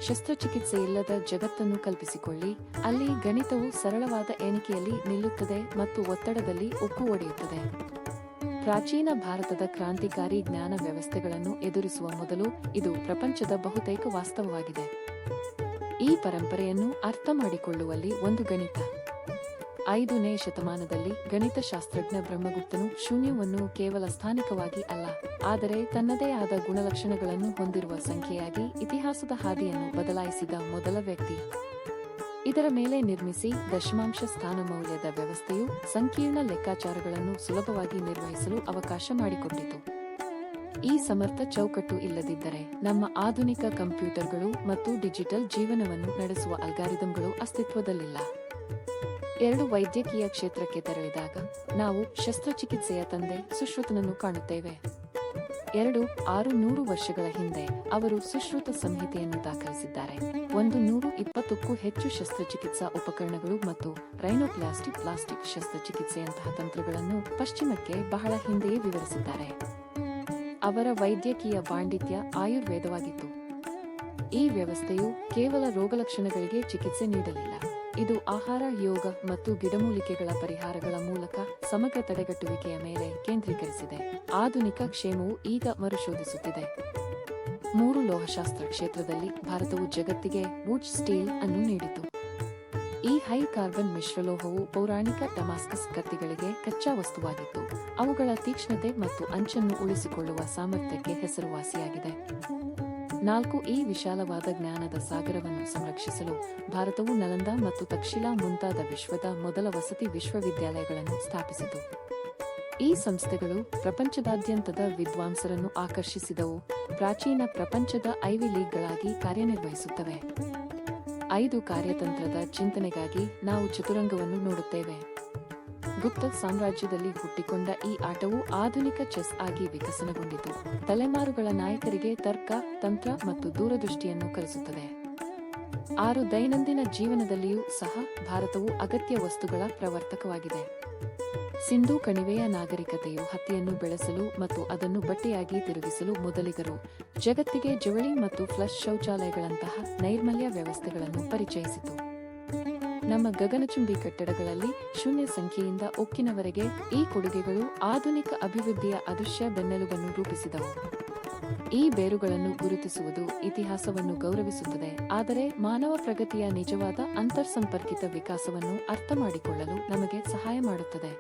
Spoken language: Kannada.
ಶಸ್ತ್ರಚಿಕಿತ್ಸೆ ಇಲ್ಲದ ಜಗತ್ತನ್ನು ಕಲ್ಪಿಸಿಕೊಳ್ಳಿ, ಅಲ್ಲಿ ಗಣಿತವು ಸರಳವಾದ ಎಣಿಕೆಯಲ್ಲಿ ನಿಲ್ಲುತ್ತದೆ ಮತ್ತು ಒತ್ತಡದಲ್ಲಿ ಉಕ್ಕು ಒಡೆಯುತ್ತದೆ. ಪ್ರಾಚೀನ ಭಾರತದ ಕ್ರಾಂತಿಕಾರಿ ಜ್ಞಾನ ವ್ಯವಸ್ಥೆಗಳನ್ನು ಎದುರಿಸುವ ಮೊದಲು ಇದು ಪ್ರಪಂಚದ ಬಹುತೇಕ ವಾಸ್ತವವಾಗಿದೆ. ಈ ಪರಂಪರೆಯನ್ನು ಅರ್ಥ ಮಾಡಿಕೊಳ್ಳುವಲ್ಲಿ ಒಂದು ಗಣಿತ. 5ನೇ ಶತಮಾನದಲ್ಲಿ ಗಣಿತಶಾಸ್ತ್ರಜ್ಞ ಬ್ರಹ್ಮಗುಪ್ತನು ಶೂನ್ಯವನ್ನು ಕೇವಲ ಸ್ಥಾನಿಕವಾಗಿ ಅಲ್ಲ, ಆದರೆ ತನ್ನದೇ ಆದ ಗುಣಲಕ್ಷಣಗಳನ್ನು ಹೊಂದಿರುವ ಸಂಖ್ಯೆಯಾಗಿ ಇತಿಹಾಸದ ಹಾದಿಯನ್ನು ಬದಲಾಯಿಸಿದ ಮೊದಲ ವ್ಯಕ್ತಿ. ಇದರ ಮೇಲೆ ನಿರ್ಮಿಸಿ ದಶಮಾಂಶ ಸ್ಥಾನ ಮೌಲ್ಯದ ವ್ಯವಸ್ಥೆಯು ಸಂಕೀರ್ಣ ಲೆಕ್ಕಾಚಾರಗಳನ್ನು ಸುಲಭವಾಗಿ ನಿರ್ವಹಿಸಲು ಅವಕಾಶ ಮಾಡಿಕೊಟ್ಟಿತು. ಈ ಸಮರ್ಥ ಚೌಕಟ್ಟು ಇಲ್ಲದಿದ್ದರೆ ನಮ್ಮ ಆಧುನಿಕ ಕಂಪ್ಯೂಟರ್ಗಳು ಮತ್ತು ಡಿಜಿಟಲ್ ಜೀವನವನ್ನು ನಡೆಸುವ ಅಲ್ಗಾರಿದಮ್ಗಳು ಅಸ್ತಿತ್ವದಲ್ಲಿಲ್ಲ. 2 ವೈದ್ಯಕೀಯ ಕ್ಷೇತ್ರಕ್ಕೆ ತೆರಳಿದಾಗ ನಾವು ಶಸ್ತ್ರಚಿಕಿತ್ಸೆಯ ತಂದೆ ಸುಶ್ರುತನನ್ನು ಕಾಣುತ್ತೇವೆ. 600 ವರ್ಷಗಳ ಹಿಂದೆ ಅವರು ಸುಶ್ರುತ ಸಂಹಿತೆಯನ್ನು ದಾಖಲಿಸಿದ್ದಾರೆ. 120ಕ್ಕೂ ಹೆಚ್ಚು ಶಸ್ತ್ರಚಿಕಿತ್ಸಾ ಉಪಕರಣಗಳು ಮತ್ತು ಪ್ಲಾಸ್ಟಿಕ್ ಶಸ್ತ್ರಚಿಕಿತ್ಸೆಯಂತಹ ತಂತ್ರಗಳನ್ನು ಪಶ್ಚಿಮಕ್ಕೆ ಬಹಳ ಹಿಂದೆಯೇ ವಿವರಿಸಿದ್ದಾರೆ. ಅವರ ವೈದ್ಯಕೀಯ ಪಾಂಡಿತ್ಯ ಆಯುರ್ವೇದವಾಗಿತ್ತು. ಈ ವ್ಯವಸ್ಥೆಯು ಕೇವಲ ರೋಗಲಕ್ಷಣಗಳಿಗೆ ಚಿಕಿತ್ಸೆ ನೀಡಲಿಲ್ಲ, ಇದು ಆಹಾರ, ಯೋಗ ಮತ್ತು ಗಿಡಮೂಲಿಕೆಗಳ ಪರಿಹಾರಗಳ ಮೂಲಕ ಸಮಗ್ರ ತಡೆಗಟ್ಟುವಿಕೆಯ ಮೇಲೆ ಕೇಂದ್ರೀಕರಿಸಿದೆ. ಆಧುನಿಕ ಕ್ಷೇಮವು ಈಗ ಮರುಶೋಧಿಸುತ್ತಿದೆ. 3 ಲೋಹಶಾಸ್ತ್ರ ಕ್ಷೇತ್ರದಲ್ಲಿ ಭಾರತವು ಜಗತ್ತಿಗೆ ವುಡ್ ಸ್ಟೀಲ್ ಅನ್ನು ನೀಡಿತು. ಈ ಹೈ ಕಾರ್ಬನ್ ಮಿಶ್ರಲೋಹವು ಪೌರಾಣಿಕ ಡಮಾಸ್ಕಸ್ ಕತ್ತಿಗಳಿಗೆ ಕಚ್ಚಾ ವಸ್ತುವಾಗಿತ್ತು. ಅವುಗಳ ತೀಕ್ಷ್ಣತೆ ಮತ್ತು ಅಂಚನ್ನು ಉಳಿಸಿಕೊಳ್ಳುವ ಸಾಮರ್ಥ್ಯಕ್ಕೆ ಹೆಸರುವಾಸಿಯಾಗಿದೆ. 4 ಈ ವಿಶಾಲವಾದ ಜ್ಞಾನದ ಸಾಗರವನ್ನು ಸಂರಕ್ಷಿಸಲು ಭಾರತವು ನಲಂದಾ ಮತ್ತು ತಕ್ಷಶಿಲಾ ಮುಂತಾದ ವಿಶ್ವದ ಮೊದಲ ವಸತಿ ವಿಶ್ವವಿದ್ಯಾಲಯಗಳನ್ನು ಸ್ಥಾಪಿಸಿತು. ಈ ಸಂಸ್ಥೆಗಳು ಪ್ರಪಂಚದಾದ್ಯಂತದ ವಿದ್ವಾಂಸರನ್ನು ಆಕರ್ಷಿಸಿದವು, ಪ್ರಾಚೀನ ಪ್ರಪಂಚದ ಐವಿ ಲೀಗ್ಗಳಾಗಿ ಕಾರ್ಯನಿರ್ವಹಿಸುತ್ತವೆ. 5 ಕಾರ್ಯತಂತ್ರದ ಚಿಂತನೆಗಾಗಿ ನಾವು ಚತುರಂಗವನ್ನು ನೋಡುತ್ತೇವೆ. ಗುಪ್ತ ಸಾಮ್ರಾಜ್ಯದಲ್ಲಿ ಹುಟ್ಟಿಕೊಂಡ ಈ ಆಟವು ಆಧುನಿಕ ಚೆಸ್ ಆಗಿ ವಿಕಸನಗೊಂಡಿತು. ತಲೆಮಾರುಗಳ ನಾಯಕರಿಗೆ ತರ್ಕ, ತಂತ್ರ ಮತ್ತು ದೂರದೃಷ್ಟಿಯನ್ನು ಕಲಿಸುತ್ತದೆ. 6 ದೈನಂದಿನ ಜೀವನದಲ್ಲಿಯೂ ಸಹ ಭಾರತವು ಅಗತ್ಯ ವಸ್ತುಗಳ ಪ್ರವರ್ತಕವಾಗಿದೆ. ಸಿಂಧೂ ಕಣಿವೆಯ ನಾಗರಿಕತೆಯು ಹತ್ತಿಯನ್ನು ಬೆಳೆಸಲು ಮತ್ತು ಅದನ್ನು ಬಟ್ಟೆಯಾಗಿ ತಿರುಗಿಸಲು ಮೊದಲಿಗರು ಜಗತ್ತಿಗೆ ಜವಳಿ ಮತ್ತು ಫ್ಲಶ್ ಶೌಚಾಲಯಗಳಂತಹ ನೈರ್ಮಲ್ಯ ವ್ಯವಸ್ಥೆಗಳನ್ನು ಪರಿಚಯಿಸಿತು. ನಮ್ಮ ಗಗನಚುಂಬಿ ಕಟ್ಟಡಗಳಲ್ಲಿ ಶೂನ್ಯ ಸಂಖ್ಯೆಯಿಂದ ಉಕ್ಕಿನವರೆಗೆ ಈ ಕೊಡುಗೆಗಳು ಆಧುನಿಕ ಅಭಿವೃದ್ಧಿಯ ಅದೃಶ್ಯ ಬೆನ್ನೆಲುಬನ್ನು ರೂಪಿಸಿದವು. ಈ ಬೇರುಗಳನ್ನು ಗುರುತಿಸುವುದು ಇತಿಹಾಸವನ್ನು ಗೌರವಿಸುತ್ತದೆ, ಆದರೆ ಮಾನವ ಪ್ರಗತಿಯ ನಿಜವಾದ ಅಂತರ್ಸಂಪರ್ಕಿತ ವಿಕಾಸವನ್ನು ಅರ್ಥಮಾಡಿಕೊಳ್ಳಲು ನಮಗೆ ಸಹಾಯ ಮಾಡುತ್ತದೆ.